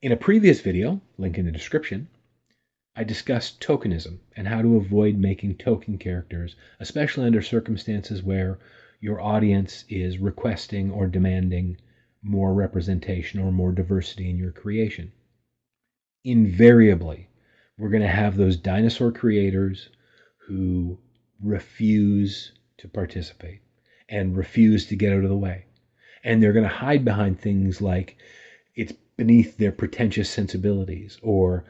In a previous video, link in the description, I discussed tokenism and how to avoid making token characters, especially under circumstances where your audience is requesting or demanding more representation or more diversity in your creation. Invariably, we're going to have those dinosaur creators who refuse to participate and refuse to get out of the way. And they're going to hide behind things like it's beneath their pretentious sensibilities, or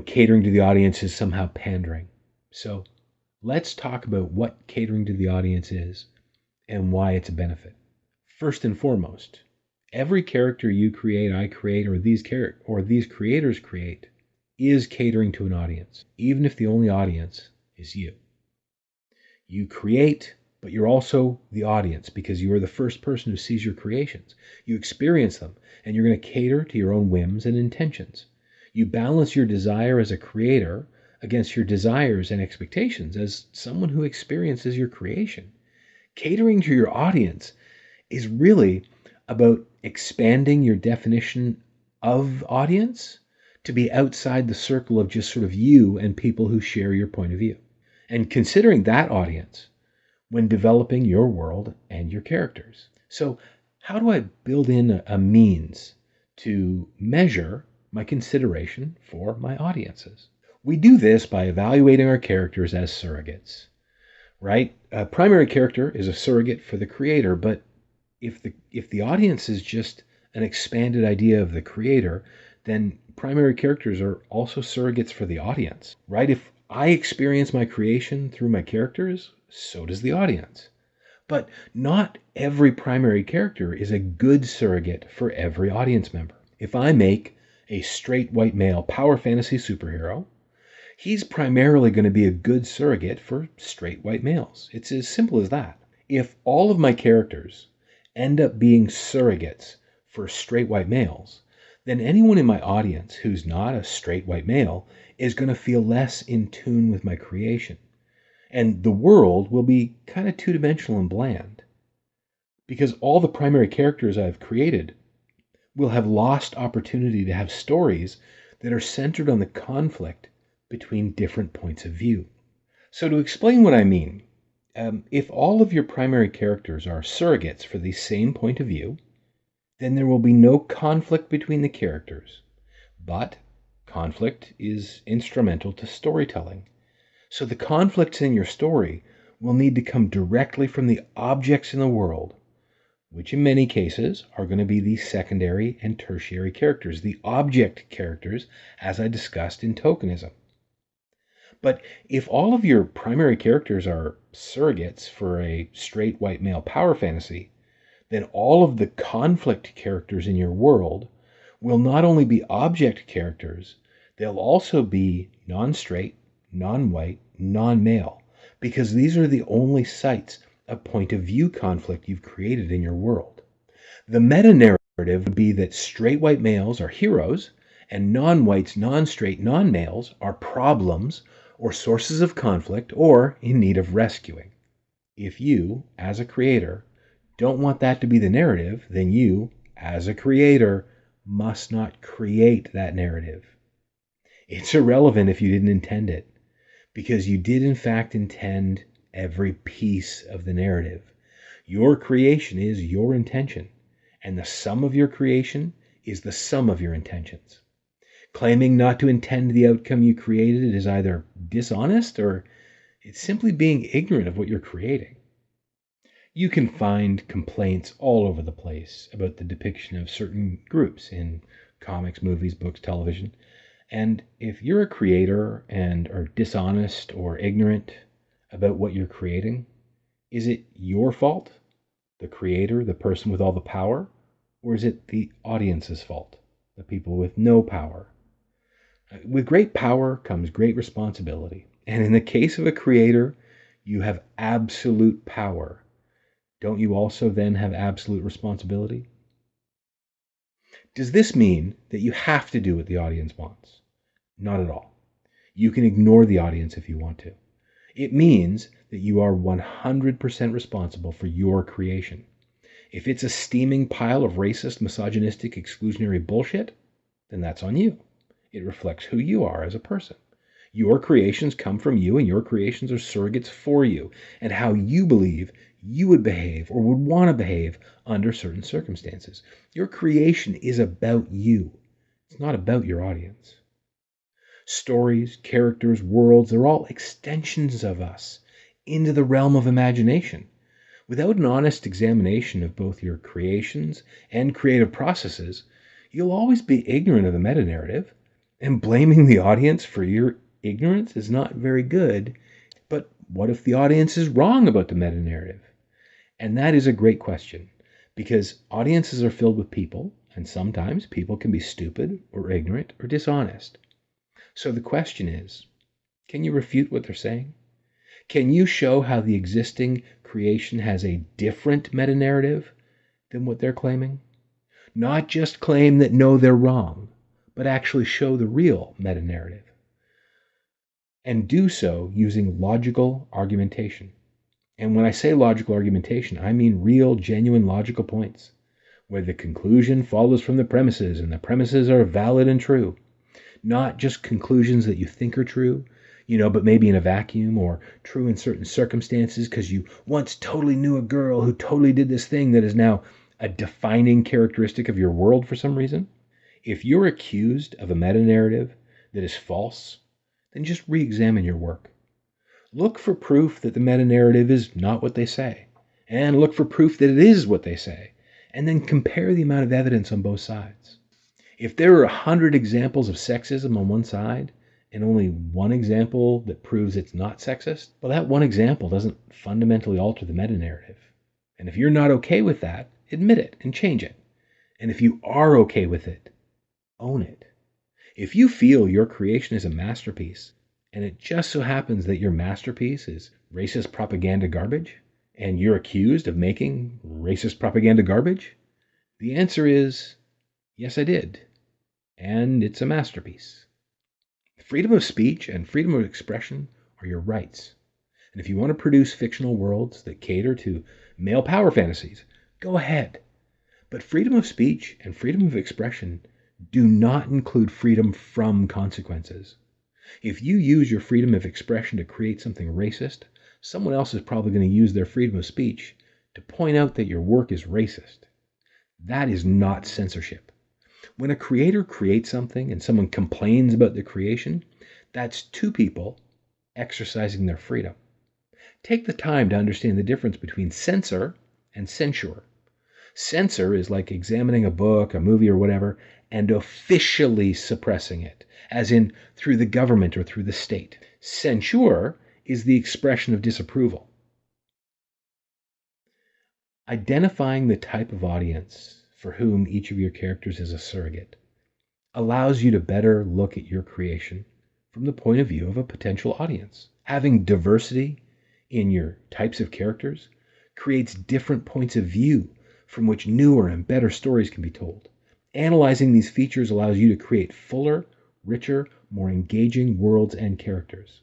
catering to the audience is somehow pandering. So let's talk about what catering to the audience is and why it's a benefit. First and foremost, every character you create, I create, or these creators create is catering to an audience, even if the only audience is you. You create, but you're also the audience because you are the first person who sees your creations. You experience them, and you're going to cater to your own whims and intentions. You balance your desire as a creator against your desires and expectations as someone who experiences your creation. Catering to your audience is really about expanding your definition of audience to be outside the circle of just sort of you and people who share your point of view, and considering that audience when developing your world and your characters. So how do I build in a means to measure my consideration for my audiences? We do this by evaluating our characters as surrogates, right? A primary character is a surrogate for the creator, but if the audience is just an expanded idea of the creator, then primary characters are also surrogates for the audience, right? If I experience my creation through my characters, so does the audience. But not every primary character is a good surrogate for every audience member. If I make a straight white male power fantasy superhero, he's primarily going to be a good surrogate for straight white males. It's as simple as that. If all of my characters end up being surrogates for straight white males, then anyone in my audience who's not a straight white male is going to feel less in tune with my creation. And the world will be kind of two-dimensional and bland, because all the primary characters I've created will have lost opportunity to have stories that are centered on the conflict between different points of view. So to explain what I mean, if all of your primary characters are surrogates for the same point of view, then there will be no conflict between the characters. But conflict is instrumental to storytelling. So the conflicts in your story will need to come directly from the objects in the world, which in many cases are going to be the secondary and tertiary characters, the object characters, as I discussed in tokenism. But if all of your primary characters are surrogates for a straight white male power fantasy, then all of the conflict characters in your world will not only be object characters, they'll also be non-straight, non-white, non-male, because these are the only sites of point of view conflict you've created in your world. The meta-narrative would be that straight white males are heroes and non-whites, non-straight, non-males are problems or sources of conflict or in need of rescuing. If you, as a creator, don't want that to be the narrative, then you, as a creator, must not create that narrative. It's irrelevant if you didn't intend it, because you did in fact intend every piece of the narrative. Your creation is your intention, and the sum of your creation is the sum of your intentions. Claiming not to intend the outcome you created is either dishonest or it's simply being ignorant of what you're creating. You can find complaints all over the place about the depiction of certain groups in comics, movies, books, television. And if you're a creator and are dishonest or ignorant about what you're creating, is it your fault, the creator, the person with all the power, or is it the audience's fault, the people with no power? With great power comes great responsibility. And in the case of a creator, you have absolute power. Don't you also then have absolute responsibility? Does this mean that you have to do what the audience wants? Not at all. You can ignore the audience if you want to. It means that you are 100% responsible for your creation. If it's a steaming pile of racist, misogynistic, exclusionary bullshit, then that's on you. It reflects who you are as a person. Your creations come from you, and your creations are surrogates for you and how you believe you would behave or would want to behave under certain circumstances. Your creation is about you. It's not about your audience. Stories, characters, worlds, they're all extensions of us into the realm of imagination. Without an honest examination of both your creations and creative processes, you'll always be ignorant of the meta-narrative, and blaming the audience for your ignorance is not very good. But what if the audience is wrong about the meta-narrative? And that is a great question, because audiences are filled with people, and sometimes people can be stupid or ignorant or dishonest. So the question is, can you refute what they're saying? Can you show how the existing creation has a different meta-narrative than what they're claiming? Not just claim that no, they're wrong, but actually show the real meta-narrative. And do so using logical argumentation. And when I say logical argumentation, I mean real, genuine logical points, where the conclusion follows from the premises and the premises are valid and true. Not just conclusions that you think are true, but maybe in a vacuum or true in certain circumstances because you once totally knew a girl who totally did this thing that is now a defining characteristic of your world for some reason. If you're accused of a meta-narrative that is false, then just re-examine your work. Look for proof that the meta-narrative is not what they say, and look for proof that it is what they say, and then compare the amount of evidence on both sides. If there are 100 examples of sexism on one side, and only one example that proves it's not sexist, well, that one example doesn't fundamentally alter the meta-narrative. And if you're not okay with that, admit it and change it. And if you are okay with it, own it. If you feel your creation is a masterpiece, and it just so happens that your masterpiece is racist propaganda garbage, and you're accused of making racist propaganda garbage, the answer is, yes, I did. And it's a masterpiece. Freedom of speech and freedom of expression are your rights. And if you want to produce fictional worlds that cater to male power fantasies, go ahead. But freedom of speech and freedom of expression do not include freedom from consequences. If you use your freedom of expression to create something racist, someone else is probably going to use their freedom of speech to point out that your work is racist. That is not censorship. When a creator creates something and someone complains about the creation, that's two people exercising their freedom. Take the time to understand the difference between censor and censure. Censor is like examining a book, a movie, or whatever, and officially suppressing it, as in through the government or through the state. Censure is the expression of disapproval. Identifying the type of audience for whom each of your characters is a surrogate allows you to better look at your creation from the point of view of a potential audience. Having diversity in your types of characters creates different points of view from which newer and better stories can be told. Analyzing these features allows you to create fuller, richer, more engaging worlds and characters.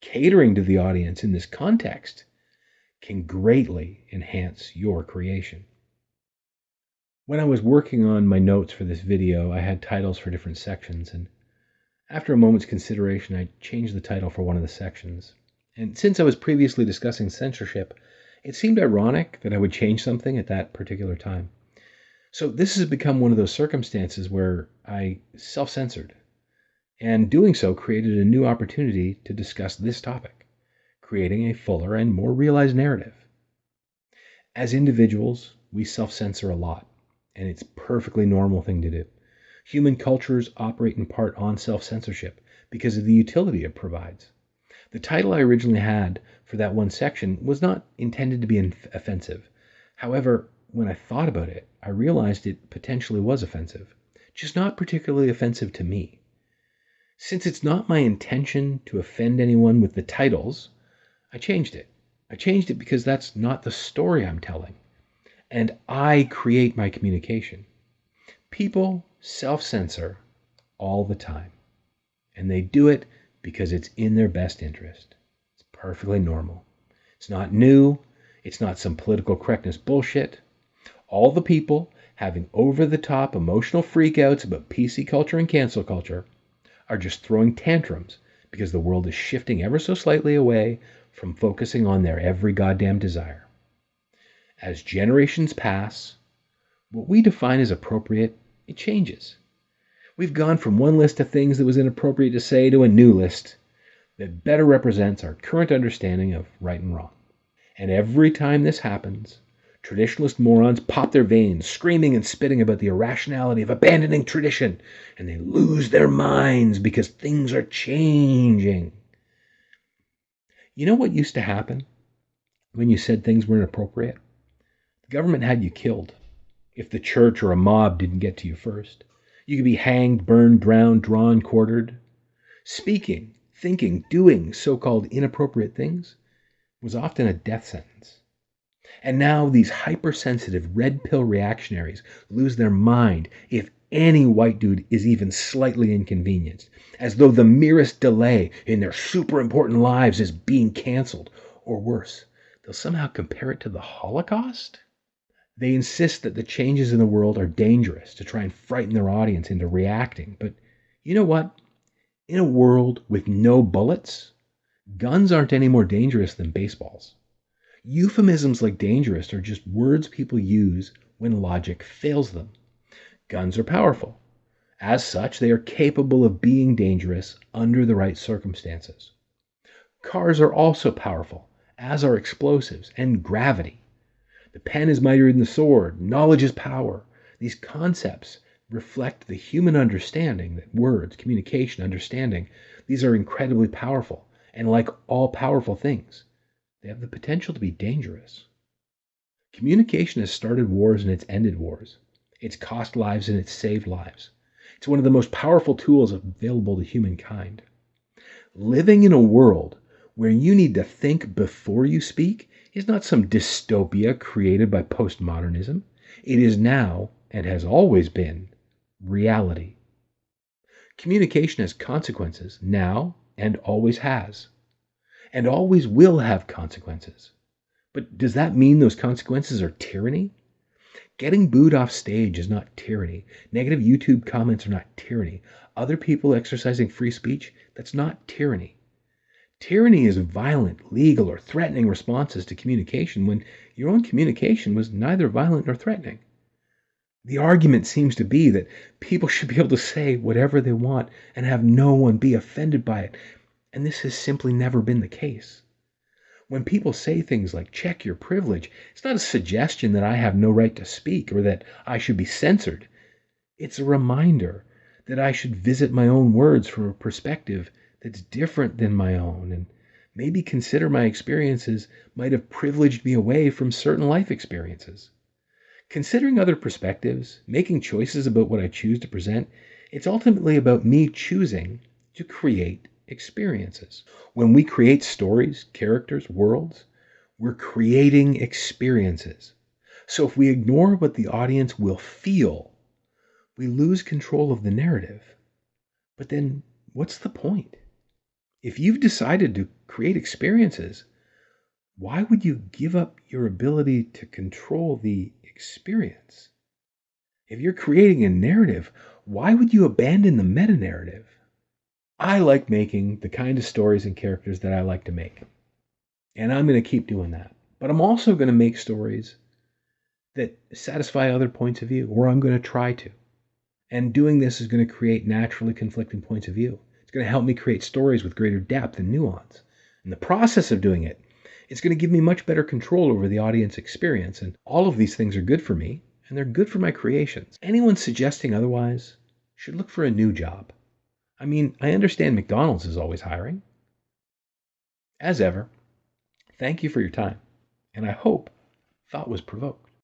Catering to the audience in this context can greatly enhance your creation. When I was working on my notes for this video, I had titles for different sections, and after a moment's consideration, I changed the title for one of the sections. And since I was previously discussing censorship, it seemed ironic that I would change something at that particular time. So this has become one of those circumstances where I self-censored, and doing so created a new opportunity to discuss this topic, creating a fuller and more realized narrative. As individuals, we self-censor a lot, and it's a perfectly normal thing to do. Human cultures operate in part on self-censorship because of the utility it provides. The title I originally had for that one section was not intended to be offensive. However, when I thought about it, I realized it potentially was offensive, just not particularly offensive to me. Since it's not my intention to offend anyone with the titles, I changed it. I changed it because that's not the story I'm telling. And I create my communication. People self-censor all the time. And they do it because it's in their best interest. It's perfectly normal. It's not new. It's not some political correctness bullshit. All the people having over-the-top emotional freakouts about PC culture and cancel culture, are just throwing tantrums because the world is shifting ever so slightly away from focusing on their every goddamn desire. As generations pass, what we define as appropriate, it changes. We've gone from one list of things that was inappropriate to say to a new list that better represents our current understanding of right and wrong. And every time this happens, traditionalist morons pop their veins, screaming and spitting about the irrationality of abandoning tradition, and they lose their minds because things are changing. You know what used to happen when you said things were inappropriate? The government had you killed. If the church or a mob didn't get to you first, you could be hanged, burned, drowned, drawn, quartered. Speaking, thinking, doing so-called inappropriate things was often a death sentence. And now these hypersensitive red pill reactionaries lose their mind if any white dude is even slightly inconvenienced, as though the merest delay in their super important lives is being canceled, or worse, they'll somehow compare it to the Holocaust. They insist that the changes in the world are dangerous to try and frighten their audience into reacting. But you know what? In a world with no bullets, guns aren't any more dangerous than baseballs. Euphemisms like dangerous are just words people use when logic fails them. Guns are powerful. As such, they are capable of being dangerous under the right circumstances. Cars are also powerful, as are explosives and gravity. The pen is mightier than the sword. Knowledge is power. These concepts reflect the human understanding that words, communication, understanding, these are incredibly powerful. And like all powerful things, they have the potential to be dangerous. Communication has started wars and it's ended wars. It's cost lives and it's saved lives. It's one of the most powerful tools available to humankind. Living in a world where you need to think before you speak is not some dystopia created by postmodernism. It is now, and has always been, reality. Communication has consequences now and always has, and always will have consequences. But does that mean those consequences are tyranny? Getting booed off stage is not tyranny. Negative YouTube comments are not tyranny. Other people exercising free speech, that's not tyranny. Tyranny is violent, legal, or threatening responses to communication when your own communication was neither violent nor threatening. The argument seems to be that people should be able to say whatever they want and have no one be offended by it, and this has simply never been the case. When people say things like check your privilege, it's not a suggestion that I have no right to speak or that I should be censored. It's a reminder that I should visit my own words from a perspective that's different than my own and maybe consider my experiences might have privileged me away from certain life experiences. Considering other perspectives, making choices about what I choose to present, it's ultimately about me choosing to create experiences. When we create stories, characters, worlds, we're creating experiences. So if we ignore what the audience will feel, we lose control of the narrative. But then what's the point? If you've decided to create experiences, why would you give up your ability to control the experience? If you're creating a narrative, why would you abandon the meta-narrative? I like making the kind of stories and characters that I like to make. And I'm going to keep doing that. But I'm also going to make stories that satisfy other points of view, or I'm going to try to. And doing this is going to create naturally conflicting points of view. It's going to help me create stories with greater depth and nuance. In the process of doing it, it's going to give me much better control over the audience experience. And all of these things are good for me, and they're good for my creations. Anyone suggesting otherwise should look for a new job. I mean, I understand McDonald's is always hiring. As ever, thank you for your time, and I hope thought was provoked.